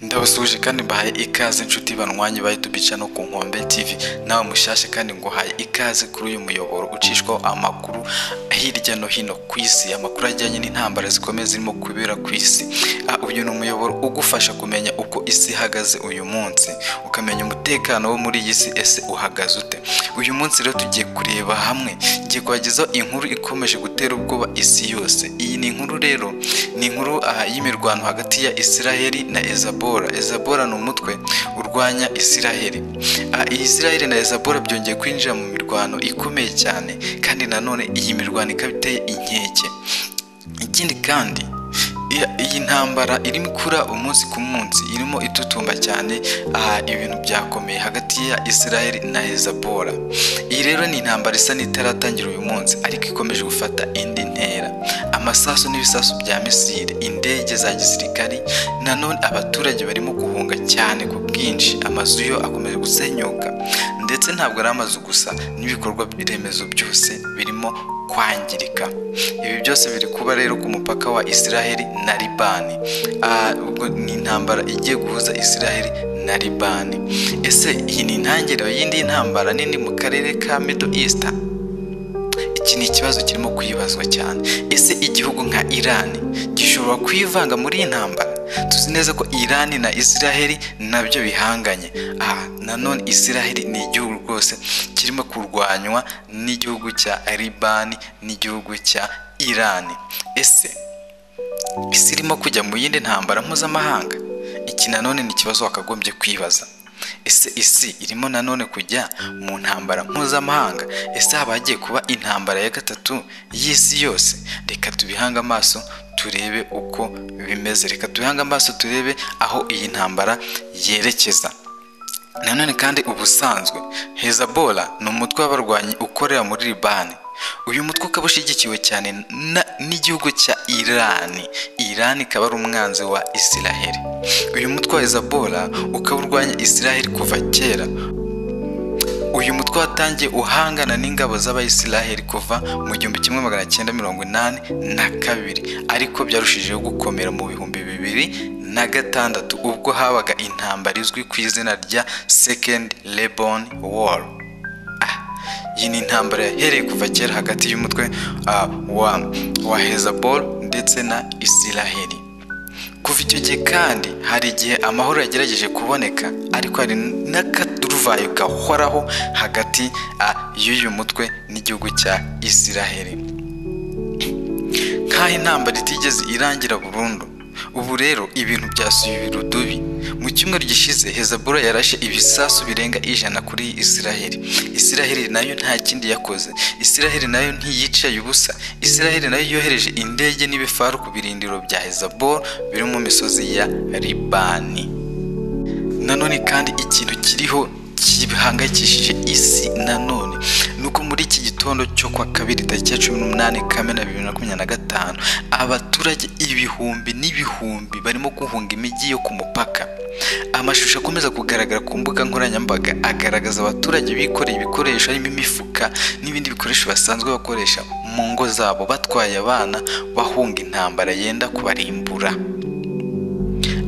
Ndabasuje kandi mbahaye ikaze inshuti banwanyi ba YouTube channel ku Nkombe TV nawe mushashe kandi nguhaye ikaze kuri uyu muyoboro ucishwa amakuru hirya no hino ku isi, amakuru ajyanye n'intambara zikomeye zirimo kubera ku isi. Uyu ni umuyoboro ugufasha kumenya uko isi ihagaze uyu munsi, ukamenya umutekano wo muri iyi si ese uhagaze ute. Uyu munsi rero tugiye kureba hamwe, ngiye kwagezaho inkuru ikomeje gutera ubwoba isi yose. Iyi ni inkuru rero, ni inkuru y'imirwano hagati ya Israeli na Hezbollah ni umutwe urwanya Israeli. Israeli na Hezbollah byongeye kwinjira mu mirwano ikomeye cyane, kandi nanone iyi mirwano ikaba iteye inkeke. Ikindi kandi iyi ntambara irimo kura umunsi ku munsi, irimo itutumba cyane ibintu byakomeye hagati ya Israeli na Hezbollah. Iyi rero ni intambara isa n'itaratangira uyu munsi, ariko ikomeje gufata indi ntera. Amasasu n'ibisasu bya misile, indege za gisirikari, nanone abaturage barimo guhunga cyane ku bwinshi, amazu yo akomeje gusenyuka, ndetse ntabwo ari amazu gusa, n'ibikorwa biremezo byose birimo kwangirika. Ibi byose biri kuba rero ku mupaka wa Israeli na Libani. Ubwo ni intambara igiye guhuza Israeli na Libani. Ese iyi ni intangiriro y'indi ntambara nini mu karere ka Middle East? Iki ni ikibazo kirimo kwibazwa cyane. Ese igihugu nka Iran gishobora kwivanga muri iyi ntambara? Tuzi neza ko Iran na Israeli nabyo bihanganye. Nanone Israeli ni igihugu rwose kirimo kurwanywa n'igihugu cya Libani n'igihugu cya Iran. Ese isi irimo kujya mu yindi ntambara mpuzamahanga? Iki nanone ni ikibazo wakagombye kwibaza. Ese isi irimo nanone kujya mu ntambara mpuzamahanga? Ese haba hagiye kuba intambara ya gatatu y'isi yose? Reka tubihange amaso turebe uko bimeze, reka tubihange amaso turebe aho iyi ntambara yerekeza. Nanone kandi ubusanzwe Hezbollah ni umutwe w'abarwanyi ukorera muri Libani. Uyu mutwe ukaba ushyigikiwe cyane n'igihugu cya Iran ikaba ari umwanzi wa Israeli. Uyu mutwe wa Hezbollah ukaba urwanya Israeli kuva kera. Uyu mutwe watangiye uhangana n'ingabo z'Abayisiraheli kuva mu 1982, ariko byarushijeho gukomera mu 2006 ubwo habaga intambara izwi ku izina rya Second Lebanon War. Iyi ni intambara yahereye kuva kera hagati y'umutwe wa Hezbollah ndetse na Israeli. Kuva icyo gihe kandi hari igihe amahoro yagerageje kuboneka, ariko hari n'akaduruvayo gahoraho hagati y'uyu mutwe n'igihugu cya Israeli, nk'aho intambara itigeze irangira burundu. Ubu rero ibintu byasubiye irudubi. Mu cyumweru gishize Hezbollah yarashe ibisasu birenga 100 kuri Israeli. Israeli nayo nta kindi yakoze. Israeli nayo ntiyicaye ubusa. Israeli nayo yohereje indege n'ibifaru ku birindiro bya Hezbollah biri mu misozi ya Libani. Nanone kandi ikintu kiriho kibihangayikishije isi nanone nuko muri iki gitondo cyo kwa kabiri tariki ya 18 Kamena 2025 abaturage ibihumbi n'ibihumbi barimo guhunga imijyi yo ku mupaka. Amashusho akomeza kugaragara ku mbuga nkoranyambaga agaragaza abaturage bikoreye ibikoresho harimo imifuka n'ibindi bikoresho basanzwe bakoresha mu ngo zabo, batwaye abana bahunga intambara yenda kubarimbura.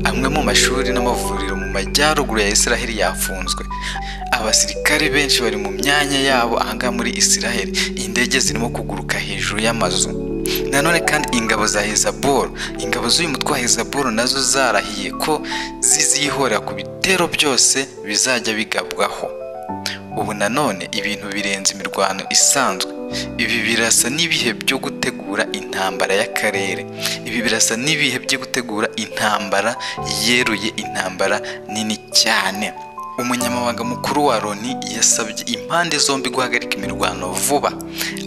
Amwe mu mashuri n'amavuriro mu majyaruguru ya Israeli yafunzwe. Abasirikare benshi bari mu myanya yabo ahanga muri Israeli. Indege zirimo kuguruka hejuru y'amazu. Nanone kandi ingabo za Hezbollah, ingabo z'uyu mutwe wa Hezbollah nazo zarahiye ko zizihorera ku bitero byose bizajya bigabwaho. Ubu nanone ibintu birenze imirwano isanzwe. Ibi birasa n'ibihe byo gutegura intambara y'akarere. Ibi birasa n'ibihe byo gutegura intambara yeruye, intambara nini cyane. Umunyamabanga mukuru wa Loni yasabye impande zombi guhagarika imirwano vuba,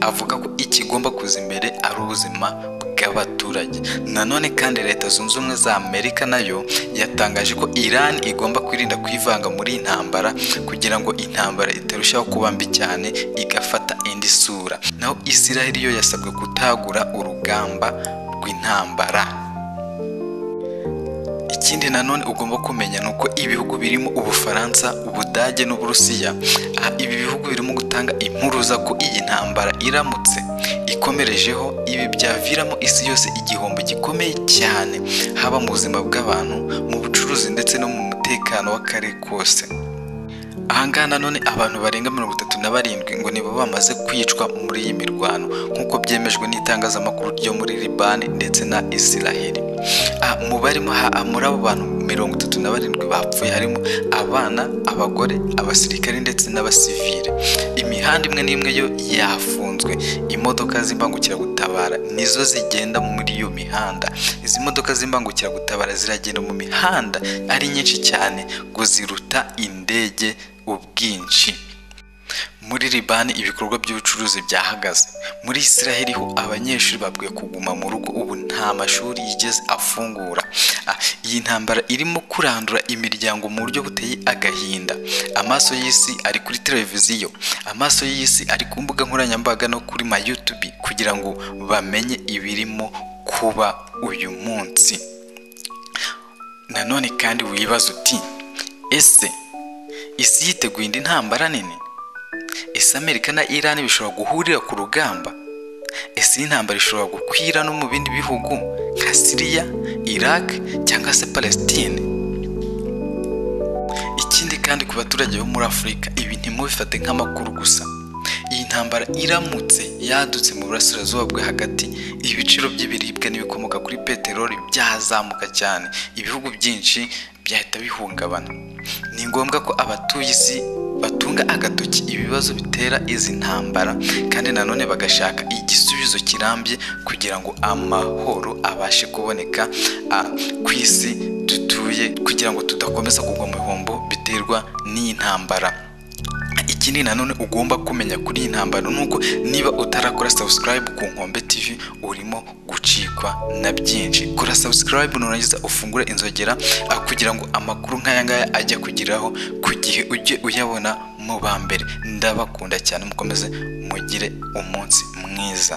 avuga ko ikigomba kuza imbere ari ubuzima bw'abaturage. Nanone kandi Leta Zunze Ubumwe za Amerika nayo yatangaje ko Iran igomba kwirinda kwivanga muri intambara kugira ngo intambara itarushaho kuba mbi cyane igafata indi sura. Naho Israeli yo yasabwe kutagura urugamba rw'intambara. Ikindi nanone ugomba kumenya nuko ibihugu birimo Ubufaransa, Ubudage n'Uburusiya, ibi bihugu birimo gutanga impuruza ko iyi ntambara iramutse ikomerejeho ibi byaviramo isi yose igihombo gikomeye cyane, haba mu buzima bw'abantu, mu bucuruzi bucuruzi ndetse no mu mutekano w'akarere kose. Ahangaha nanone abantu barenga 37 ngo nibo bamaze kwicwa muri iyi mirwano nk'uko byemejwe n'itangazamakuru ryo muri Libani ndetse na Israeli. Muri abo bantu 37 bapfuye harimo abana, abagore, abasirikare ndetse n'abasivile. Imihanda imwe n'imwe yo yafunzwe, imodoka z'imbangukiragutabara nizo zigenda muri iyo mihanda. Izi modoka z'imbangukiragutabara ziragenda mu mihanda ari nyinshi cyane ngo ziruta indege ubwinshi. Muri Libani ibikorwa by'ubucuruzi byahagaze. Muri Israeli ho abanyeshuri babwiye kuguma mu rugo, ubu nta mashuri yigeze afungura. Iyi ntambara irimo kurandura imiryango mu buryo buteye agahinda. Amaso y'isi ari kuri televiziyo, amaso y'isi ari ku mbuga nkoranyambaga no kuri YouTube kugira ngo bamenye ibirimo kuba uyu munsi. Nanone kandi wibaza uti, ese isi yiteguye indi ntambara nini? Ese Amerika na Iran bishobora guhurira ku rugamba? Ese intambara ishobora gukwira no mu bindi bihugu nka Syria, Iraq cyangwa se Palestine? Ikindi kandi ku baturage bo muri Afurika, ibi ntimubifate nk'amakuru gusa. Iyi ntambara iramutse yadutse mu burasirazuba bwo hagati, ibiciro by'ibiribwa n'ibikomoka kuri peteroli byazamuka cyane, ibihugu byinshi byahita bihungabana. Ni ngombwa ko abatuye isi batunga agatoki ibibazo bitera izi ntambara, kandi nanone bagashaka igisubizo kirambye kugira ngo amahoro abashe kuboneka ku isi dutuye, kugira ngo tudakomeza kugwa mu bihombo biterwa n'iyi ntambara. Ikindi nanone ugomba kumenya kuri iyi ntambara nuko niba utarakora subscribe ku Nkombe TV urimo gucikwa na byinshi. Kora subscribe nurangiza ufungure inzogera kugira ngo amakuru nk'aya ngaya ajya kugiraho ku gihe ujye uyabona mu bambere. Ndabakunda cyane, mukomeze mugire umunsi mwiza.